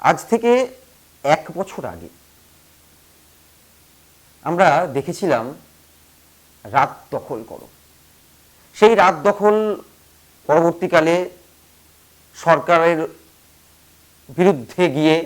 আজ থেকে 1 বছর আগে আমরা দেখেছিলাম রাত দখল করো। সেই রাত দখল পরবর্তীকালে সরকারের বিরুদ্ধে গিয়ে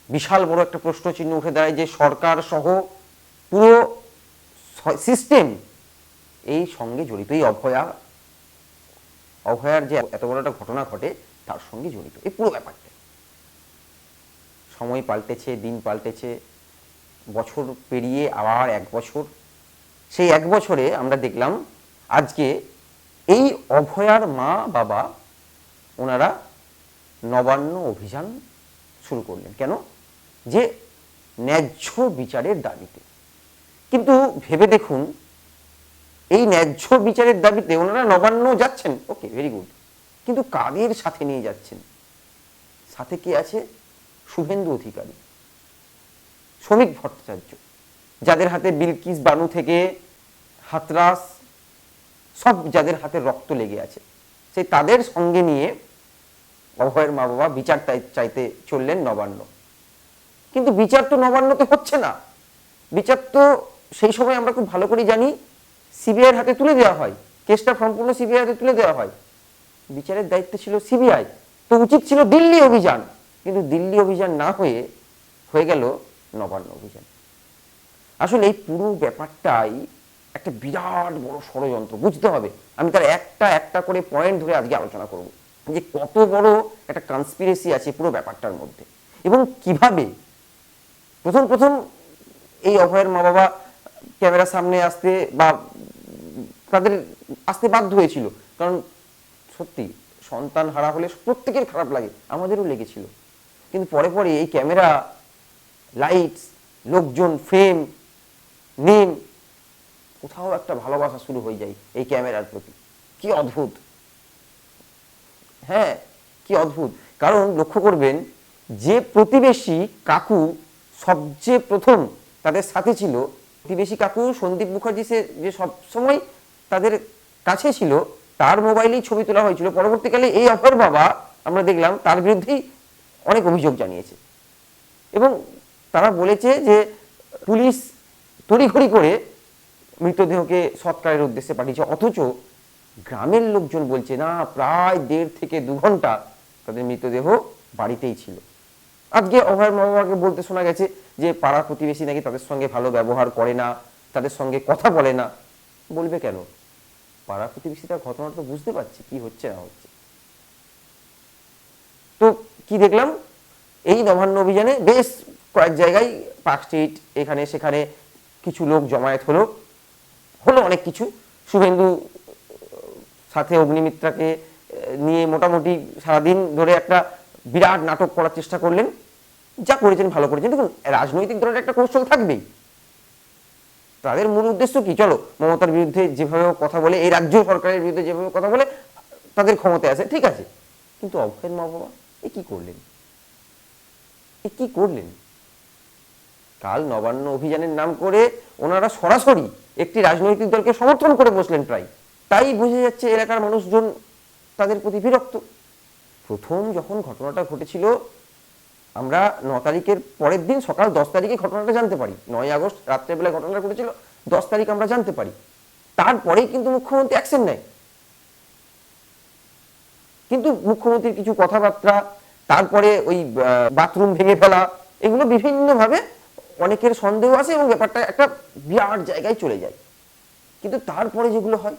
বিশাল বড় একটা প্রশ্নচিহ্ন উঠে দাঁড়ায় যে সরকার সহ পুরো সিস্টেম এই সঙ্গে জড়িত। এই অভয়ার যে এত বড় একটা ঘটনা ঘটে তার সঙ্গে জড়িত এই পুরো ব্যাপারটা। সময় পাল্টেছে, দিন পাল্টেছে, বছর পেরিয়ে আবার 1 বছর। সেই 1 বছরে আমরা দেখলাম আজকে এই অভয়ার মা বাবা ওনারা নবান্ন অভিযান শুরু করলেন। কেন? যে ন্যায্য বিচারের দাবিতে। কিন্তু ভেবে দেখুন, এই ন্যায্য বিচারের দাবিতে ওনারা নবান্ন যাচ্ছেন, ওকে, ভেরি গুড, কিন্তু কাদের সাথে নিয়ে যাচ্ছেন? সাথে কে আছে? শুভেন্দু অধিকারী, শ্রমিক ভট্টাচার্য, যাদের হাতে বিলকিস বানু থেকে হাতরাস সব, যাদের হাতে রক্ত লেগে আছে, সেই তাদের সঙ্গে নিয়ে অভয়ের মা বাবা বিচার চাইতে চললেন নবান্ন। কিন্তু বিচার তো নবান্নতে হচ্ছে না। বিচার তো সেই সময় আমরা খুব ভালো করে জানি সিবিআইয়ের হাতে তুলে দেওয়া হয়, কেসটা সম্পূর্ণ সিবিআই হাতে তুলে দেওয়া হয়। বিচারের দায়িত্ব ছিল সিবিআই, তো উচিত ছিল দিল্লি অভিযান, কিন্তু দিল্লি অভিযান না হয়ে গেল নবান্ন অভিযান। আসলে এই পুরো ব্যাপারটাই একটা বিরাট বড় ষড়যন্ত্র, বুঝতে হবে। আমি তার একটা একটা করে পয়েন্ট ধরে আজকে আলোচনা করব যে কত বড় একটা কনস্পিরেসি আছে পুরো ব্যাপারটার মধ্যে, এবং কিভাবে প্রথম এই অভয়ের মা বাবা ক্যামেরার সামনে আসতে বা তাদের আসতে বাধ্য হয়েছিল, কারণ সত্যি সন্তান হারা হলে প্রত্যেকের খারাপ লাগে, আমাদেরও লেগেছিল। কিন্তু পরে পরে এই ক্যামেরা, লাইটস, লোকজন, ফ্রেম, নেম, কোথাও একটা ভালোবাসা শুরু হয়ে যায় এই ক্যামেরার প্রতি। কি অদ্ভুত! হ্যাঁ, কি অদ্ভুত! কারণ লক্ষ্য করবেন যে প্রতিবেশী কাকু সবচেয়ে প্রথম তাদের সাথে ছিল, প্রতিবেশী কাকু সন্দীপ মুখার্জি, যে সবসময় তাদের কাছে ছিল, তার মোবাইলেই ছবি তোলা হয়েছিল। পরবর্তীকালে এই অভয়ের বাবা আমরা দেখলাম তার বিরুদ্ধেই অনেক অভিযোগ জানিয়েছে, এবং তারা বলেছে যে পুলিশ তড়িঘড়ি করে মৃতদেহকে সৎকারের উদ্দেশ্যে পাঠিয়েছে। অথচ গ্রামের লোকজন বলছে না, প্রায় 1.5 থেকে 2 ঘন্টা তাদের মৃতদেহ বাড়িতেই ছিল। আজকে অভয়ের মা বাবাকে বলতে শোনা গেছে যে পাড়া প্রতিবেশী নাকি তাদের সঙ্গে ভালো ব্যবহার করে না, তাদের সঙ্গে কথা বলে না। বলবে কেন? পাড়া প্রতিবেশী তার ঘটনাটা তো বুঝতে পারছে কি হচ্ছে না হচ্ছে। তো কি দেখলাম, এই নবান্ন অভিযানে বেশ কয়েক জায়গায়, পার্ক স্ট্রিট, এখানে সেখানে কিছু লোক জমায়েত হলো অনেক কিছু। শুভেন্দু সাথে অগ্নিমিত্রাকে নিয়ে মোটামুটি সারাদিন ধরে একটা বিরাট নাটক করার চেষ্টা করলেন। যা করেছেন ভালো করেছেন। দেখুন, রাজনৈতিক দলের একটা কৌশল থাকবেই। তাদের মূল উদ্দেশ্য কি? চলো, মমতার বিরুদ্ধে যেভাবে কথা বলে, এই রাজ্য সরকারের বিরুদ্ধে যেভাবে কথা বলে তাদের ক্ষমতায় আছে, ঠিক আছে। কিন্তু অভয়ের মা বাবা এ কি করলেন? কাল নবান্ন অভিযানের নাম করে ওনারা সরাসরি একটি রাজনৈতিক দলকে সমর্থন করে বসলেন প্রায়। তাই বোঝা যাচ্ছে এলাকার মানুষজন তাদের প্রতি বিরক্ত। প্রথম যখন ঘটনাটা ঘটেছিল, আমরা 9 তারিখের পরের দিন সকাল 10 তারিখে ঘটনাটা জানতে পারি। 9 আগস্ট রাত্রেবেলায় ঘটনাটা ঘটেছিল, 10 তারিখ আমরা জানতে পারি। তারপরেই কিন্তু মুখ্যমন্ত্রী অ্যাকশন নেয়। কিন্তু মুখ্যমন্ত্রীর কিছু কথাবার্তা, তারপরে ওই বাথরুম ভেঙে ফেলা, এগুলো বিভিন্নভাবে অনেকের সন্দেহ আছে এবং ব্যাপারটা একটা বিরাট জায়গায় চলে যায়। কিন্তু তারপরে যেগুলো হয়,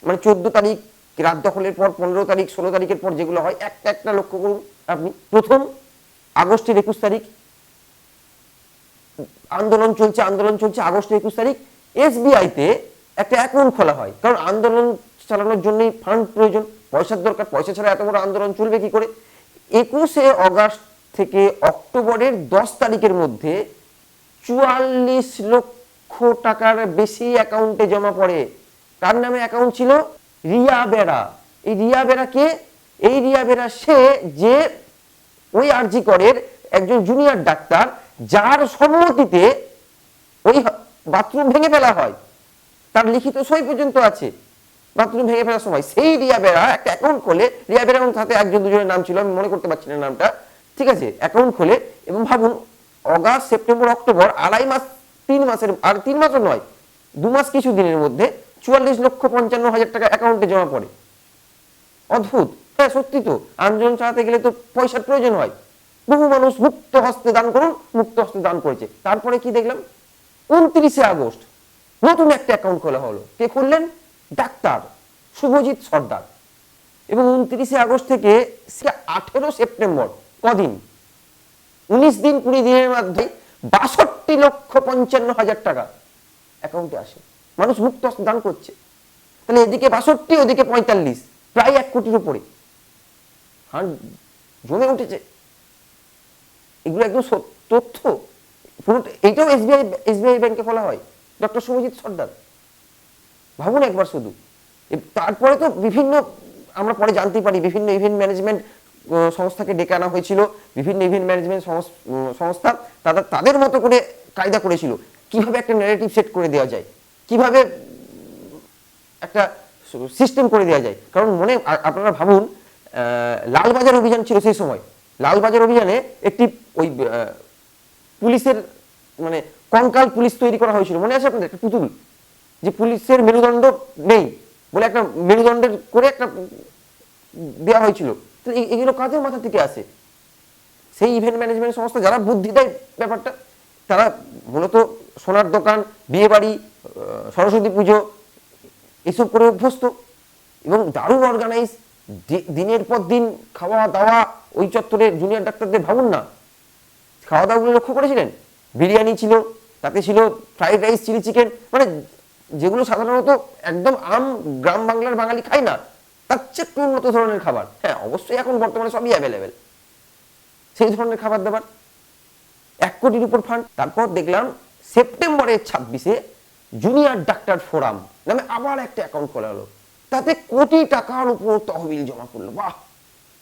মানে 14 তারিখ রাত দখলের পর, 15 তারিখ, 16 তারিখের পর যেগুলো হয়, একটা লক্ষ্য করুন আপনি। প্রথম আগস্টের 21 তারিখ আন্দোলন চলছে। আগস্টের 21 তারিখ এসবিআইতে একটা অ্যাকাউন্ট খোলা হয়, কারণ আন্দোলন চালানোর জন্যই ফান্ড প্রয়োজন, পয়সার দরকার। পয়সা ছাড়া এত বড় আন্দোলন চলবে কি করে? 21শে আগস্ট থেকে অক্টোবরের 10 তারিখের মধ্যে 44 লক্ষ টাকার বেশি অ্যাকাউন্টে জমা পড়ে। তার নামে অ্যাকাউন্ট ছিল রিয়া বেরা। এই রিয়া বেরা কে? এই রিয়া বেরা সে যে ওই আরজি করের একজন জুনিয়র ডাক্তার, যার সম্মতিতে ওই বাথরুম ভেঙে ফেলা হয়। তার লিখিত সই পর্যন্ত আছে বাথরুম ভেঙে ফেলার সময়। সেই রিয়া বেরা একটা অ্যাকাউন্ট খোলে। রিয়া বেরা এবং সাথে একজন দুজনের নাম ছিল, আমি মনে করতে পারছি না নামটা। ঠিক আছে, অ্যাকাউন্ট খোলে এবং ভাবুন অগাস্ট সেপ্টেম্বর অক্টোবর 2.5 মাস, 3 মাসের, আর 3 মাসও নয়, 2 মাস কিছু দিনের মধ্যে 44,55,000 টাকা অ্যাকাউন্টে জমা পড়ে। অদ্ভুত, হ্যাঁ সত্যি তো, আন্দোলন চালাতে গেলে তো পয়সার প্রয়োজন হয়। বহু মানুষ মুক্ত হস্তে দান করুন, মুক্ত হস্তে দান করেছে। তারপরে কি দেখলাম, 29শে আগস্ট নতুন একটা অ্যাকাউন্ট খোলা হলো। কে খুললেন? ডাক্তার শুভজিৎ সর্দার। এবং 29শে আগস্ট থেকে 18 সেপ্টেম্বর, কদিন, 19 দিন 20 দিনের মধ্যে 62,55,000 টাকা অ্যাকাউন্টে আসে। মানুষ মুক্ত হস্তে দান করছে। তাহলে এদিকে 62, ওদিকে 45, প্রায় 1 কোটির উপরে জমে উঠেছে। এগুলো একদম তথ্য, এইটাও এসবিআই ব্যাংকে খোলা হয়, ডক্টর শুভজিৎ সর্দার। ভাবুন একবার শুধু। তারপরে তো বিভিন্ন, আমরা পরে জানতে পারি, বিভিন্ন ইভেন্ট ম্যানেজমেন্ট সংস্থাকে ডেকে আনা হয়েছিল। বিভিন্ন ইভেন্ট ম্যানেজমেন্ট সংস্থা তাদের মতো করে কায়দা করেছিল কিভাবে একটা ন্যারেটিভ সেট করে দেওয়া যায়, কিভাবে একটা সিস্টেম করে দেওয়া যায়। কারণ মনে, আপনারা ভাবুন, লালবাজার অভিযান ছিল সেই সময়। লালবাজার অভিযানে একটি ওই পুলিশের মানে কঙ্কাল পুলিশ তৈরি করা হয়েছিল, মনে আছে আপনাদের? একটা পুতুল, যে পুলিশের মেরুদণ্ড নেই বলে একটা মেরুদণ্ডের করে একটা দেওয়া হয়েছিল। তো এগুলো কাদের মাথা থেকে আসে? সেই ইভেন্ট ম্যানেজমেন্ট সংস্থা যারা বুদ্ধি দেয় ব্যাপারটা, তারা মূলত সোনার দোকান, বিয়ে বাড়ি, সরস্বতী পুজো এসব করে অভ্যস্ত এবং দারুণ অর্গানাইজ। দিনের পর দিন খাওয়া দাওয়া ওই চত্বরে জুনিয়র ডাক্তারদের। ভাবুন না, খাওয়া দাওয়াগুলো লক্ষ্য করেছিলেন? বিরিয়ানি ছিল, তাতে ছিল ফ্রাইড রাইস, চিলি চিকেন, মানে যেগুলো সাধারণত একদম গ্রাম বাংলার বাঙালি খায় না, তার চেয়ে একটু উন্নত ধরনের খাবার। হ্যাঁ অবশ্যই এখন বর্তমানে সবই অ্যাভেলেবেল, সেই ধরনের খাবার দাবার। 1 কোটির উপর ফান্ড। তারপর দেখলাম সেপ্টেম্বরের 26-এ জুনিয়র ডাক্তার ফোরাম নামে আবার একটা অ্যাকাউন্ট খোলা হলো। তাতে কোটি টাকার উপর তহবিল জমা করলো। বাহ,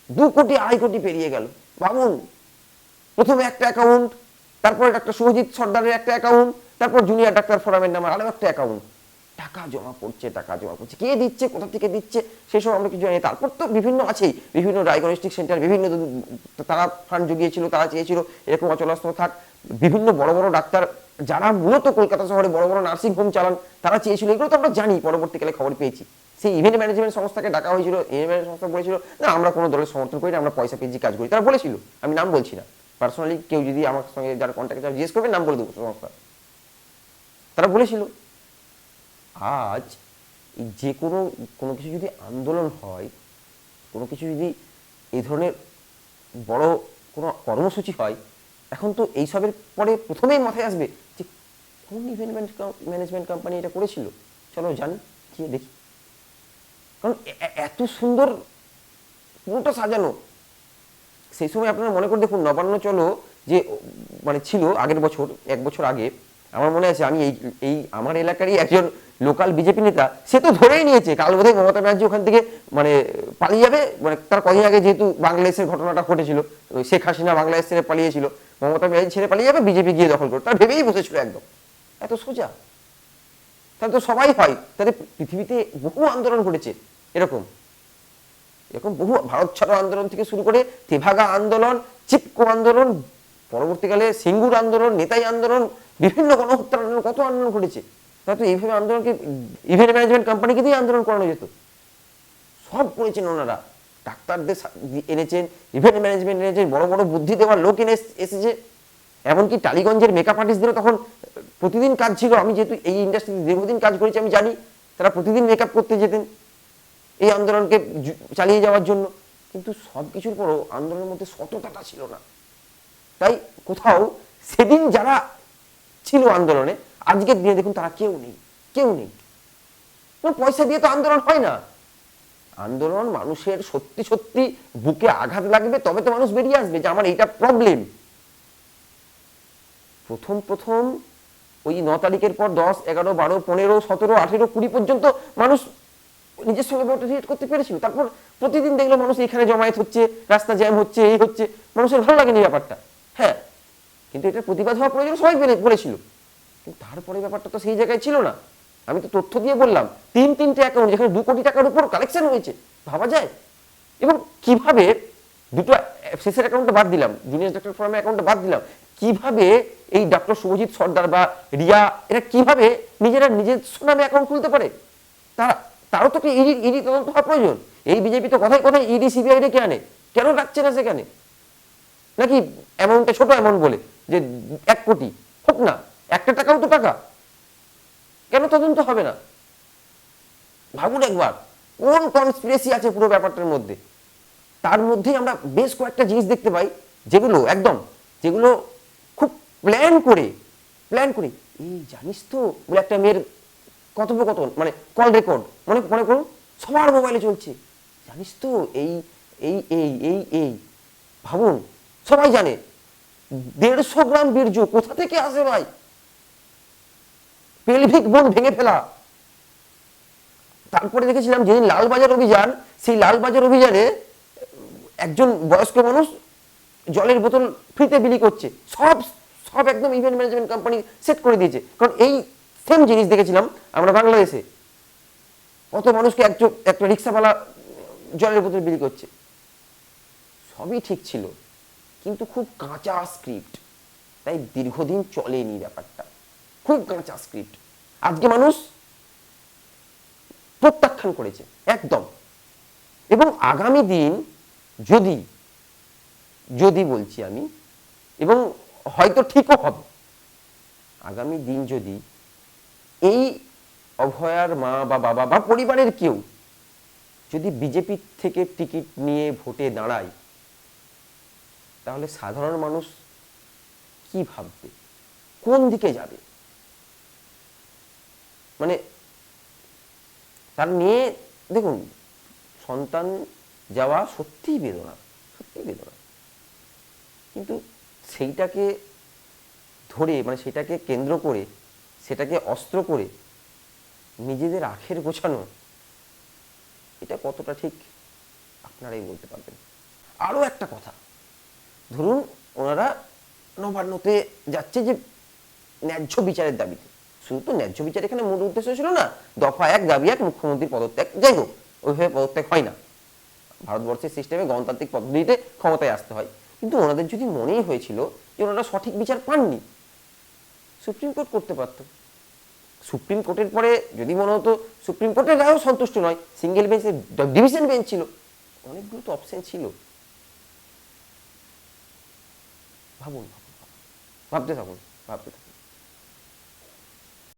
2 কোটি 2.5 কোটি পেরিয়ে গেল। ভাবুন, প্রথমে একটা অ্যাকাউন্ট, তারপরে ডাক্তার শুভজিৎ সর্দারের একটা অ্যাকাউন্ট, তারপর জুনিয়র ডাক্তার ফোরামের নামে আরো একটা অ্যাকাউন্ট। টাকা জমা পড়ছে, টাকা জমা পড়ছে। কে দিচ্ছে, কোথা থেকে দিচ্ছে, সেসব আমরা কিছু জানি। তারপর তো বিভিন্ন আছেই, বিভিন্ন ডায়াগনস্টিক সেন্টার, বিভিন্ন তারা ফান্ড জুগিয়েছিল, তারা চেয়েছিল এরকম অচলাস্তর থাক। বিভিন্ন বড় বড় ডাক্তার যারা মূলত কলকাতা শহরে বড় বড় নার্সিং হোম চালান, তারা চেয়েছিল। এগুলো তো আমরা জানি, পরবর্তীকালে খবর পেয়েছি। সেই ইভেন্ট ম্যানেজমেন্ট সংস্থাকে ডাকা হয়েছিল। ইভেন্ট ম্যানেজমেন্ট সংস্থা বলেছিল না আমরা কোনো দলের সমর্থন করি না, আমরা পয়সা পেয়েছি কাজ করি। তারা বলেছিল, আমি নাম বলছি না, পার্সোনালি কেউ যদি আমার সঙ্গে যারা কন্ট্যাক্ট আছে জিজ্ঞেস করবে, নাম বলে দেবো সংস্থা। তারা বলেছিল। আজ যে কোনো কিছু যদি আন্দোলন হয়, কোনো কিছু যদি এই ধরনের বড় কোনো কর্মসূচি হয়, এখন তো এইসবের পরে প্রথমেই মাথায় আসবে যে কোন ইভেন্ট ম্যানেজমেন্ট কোম্পানি এটা করেছিল, চলো জানি, গিয়ে দেখি। কারণ এত সুন্দর পুরোটা সাজানো। সেই সময় আপনারা মনে করে দেখুন, নবান্ন চলো যে মানে ছিল আগের বছর, 1 বছর আগে, আমার মনে আছে আমি এই আমার এলাকারই একজন লোকাল বিজেপি নেতা, সে তো ধরেই নিয়েছে কাল বোধহয় মমতা ব্যানার্জি ওখান থেকে মানে পালিয়ে যাবে। মানে তার কদিন আগে যেহেতু বাংলাদেশের ঘটনাটা ঘটেছিল, শেখ হাসিনা বাংলাদেশ ছেড়ে পালিয়েছিল, মমতা ব্যানার্জি ছেড়ে পালিয়ে যাবে, বিজেপি গিয়ে দখল করবে, তার ভেবেই বসেছিল একদম। এত সোজা, তাহলে তো সবাই হয়। তাহলে পৃথিবীতে বহু আন্দোলন ঘটেছে এরকম এরকম বহু, ভারত ছাড়ো আন্দোলন থেকে শুরু করে তেভাগা আন্দোলন, চিপকো আন্দোলন, পরবর্তীকালে সিঙ্গুর আন্দোলন, নেতাই আন্দোলন, বিভিন্ন গণহত্যার আন্দোলন, কত আন্দোলন ঘটেছে। তাহলে তো এইভাবে আন্দোলনকে ইভেন্ট ম্যানেজমেন্ট কোম্পানিকে দিয়ে আন্দোলন করানো যেত। সব করেছেন ওনারা, ডাক্তারদের এনেছেন, ইভেন্ট ম্যানেজমেন্ট এনেছেন, বড় বড় বুদ্ধি দেওয়ার লোক এসেছে। এমনকি টালিগঞ্জের মেকআপ আর্টিস্টদেরও তখন প্রতিদিন কাজ ছিল। আমি যেহেতু এই ইন্ডাস্ট্রিতে দীর্ঘদিন কাজ করেছি, আমি জানি তারা প্রতিদিন মেকআপ করতে যেতেন এই আন্দোলনকে চালিয়ে যাওয়ার জন্য। কিন্তু সব কিছুর পরও আন্দোলনের মধ্যে সততাটা ছিল না। তাই কোথাও সেদিন যারা ছিল আন্দোলনে, আজকের দিনে দেখুন তারা কেউ নেই, কেউ নেই। পয়সা দিয়ে তো আন্দোলন হয় না। আন্দোলন মানুষের সত্যি সত্যি বুকে আঘাত লাগবে, তবে তো মানুষ বেরিয়ে আসবে যে আমার এইটা প্রবলেম। প্রথম ওই 9 তারিখের পর 10, 11, 12, 15, 17, 18, 20 পর্যন্ত মানুষ নিজের সঙ্গে রিলেট করতে পেরেছিল। তারপর প্রতিদিন দেখলো মানুষ এখানে জমায়েত হচ্ছে, রাস্তা জ্যাম হচ্ছে, এই হচ্ছে, মানুষের ভালো লাগেনি ব্যাপারটা। হ্যাঁ, কিন্তু এটা প্রতিবাদ হওয়া প্রয়োজন, সবাই বলেছিল। কিন্তু তারপরে ব্যাপারটা তো সেই জায়গায় ছিল না। আমি তো তথ্য দিয়ে বললাম, 3-3টে অ্যাকাউন্ট, যেখানে 2 কোটি টাকার উপর কালেকশন হয়েছে, ভাবা যায়। এবং কিভাবে দুটো শেষের অ্যাকাউন্টটা বাদ দিলাম, দীনেশ ডক্টর ফোরামের অ্যাকাউন্টটা বাদ দিলাম, কিভাবে এই ডক্টর শুভজিৎ সর্দার বা রিয়া এরা কিভাবে নিজেরা নিজের নামে অ্যাকাউন্ট খুলতে পারে? তারা তারও তো ইডি তদন্ত হওয়া প্রয়োজন। এই বিজেপি তো কথায় কথায় ইডি সিবিআই কে আনে, কেন রাখছে না সেখানে? নাকি অ্যামাউন্টটা ছোট অ্যামাউন্ট বলে যে 1 কোটি হোক না, একটা টাকাও তো টাকা, কেন তদন্ত হবে না? ভাবুন একবার কোন কনস্পিরেসি আছে পুরো ব্যাপারটার মধ্যে। তার মধ্যেই আমরা বেশ কয়েকটা জিনিস দেখতে পাই যেগুলো খুব প্ল্যান করে এই জানিস তো বলে একটা মেয়ের কথোপকথন মানে কল রেকর্ড মনে করুন সবার মোবাইলে চলছে, জানিস তো এই এই এই এই এই ভাবুন, সবাই জানে 150 গ্রাম বীর্য কোথা থেকে আসে ভাই, পেলভিক বোন ভেঙে ফেলা। তারপরে দেখেছিলাম যেদিন লালবাজার অভিযান, সেই লালবাজার অভিযানে একজন বয়স্ক মানুষ জলের বোতল ফ্রিতে বিলি করছে, সব সব একদম ইভেন্ট ম্যানেজমেন্ট কোম্পানি সেট করে দিয়েছে। কারণ এই সেম জিনিস দেখেছিলাম আমরা বাংলাদেশে, কত মানুষকে একটা রিক্সাওয়ালা জলের বোতল বিলি করছে। সবই ঠিক ছিল, কিন্তু খুব কাঁচা স্ক্রিপ্ট, তাই দীর্ঘদিন চলেনি ব্যাপারটা, খুব কাঁচা স্ক্রিপ্ট। আজকে মানুষ প্রত্যাখ্যান করেছে একদম। এবং আগামী দিন যদি বলছি আমি, এবং হয়তো ঠিকও হবে, আগামী দিন যদি এই অভয়ার মা বা বাবা বা পরিবারের কেউ যদি বিজেপি থেকে টিকিট নিয়ে ভোটে দাঁড়ায়, তাহলে সাধারণ মানুষ কি ভাববে, কোন দিকে যাবে? মানে তার নিয়ে দেখুন, সন্তান যাওয়া সত্যিই বেদনা, কিন্তু সেইটাকে ধরে মানে সেটাকে কেন্দ্র করে, সেটাকে অস্ত্র করে নিজেদের আখের গোছানো, এটা কতটা ঠিক আপনারাই বলতে পারবেন। আরো একটা কথা, ধরুন ওনারা নবান্নতে যাচ্ছে যে ন্যায্য বিচারের দাবিতে, শুধু তো ন্যায্য বিচার এখানে মূল উদ্দেশ্য ছিল না, দফা 1 দাবি 1 মুখ্যমন্ত্রীর পদত্যাগ, যাই হোক ওইভাবে পদত্যাগ হয় না, ভারতবর্ষের সিস্টেমে গণতান্ত্রিক পদ্ধতিতে ক্ষমতায় আসতে হয়। কিন্তু ওনাদের যদি মনেই হয়েছিল যে ওনারা সঠিক বিচার পাননি, সুপ্রিম কোর্ট করতে পারত। সুপ্রিম কোর্টের পরে যদি মনে হতো সুপ্রিম কোর্টের রায়ও সন্তুষ্ট নয়, সিঙ্গেল বেঞ্চের ডিভিশন বেঞ্চ ছিল, অনেকগুলো তো অপশন ছিল। ভাবতে থাকুন।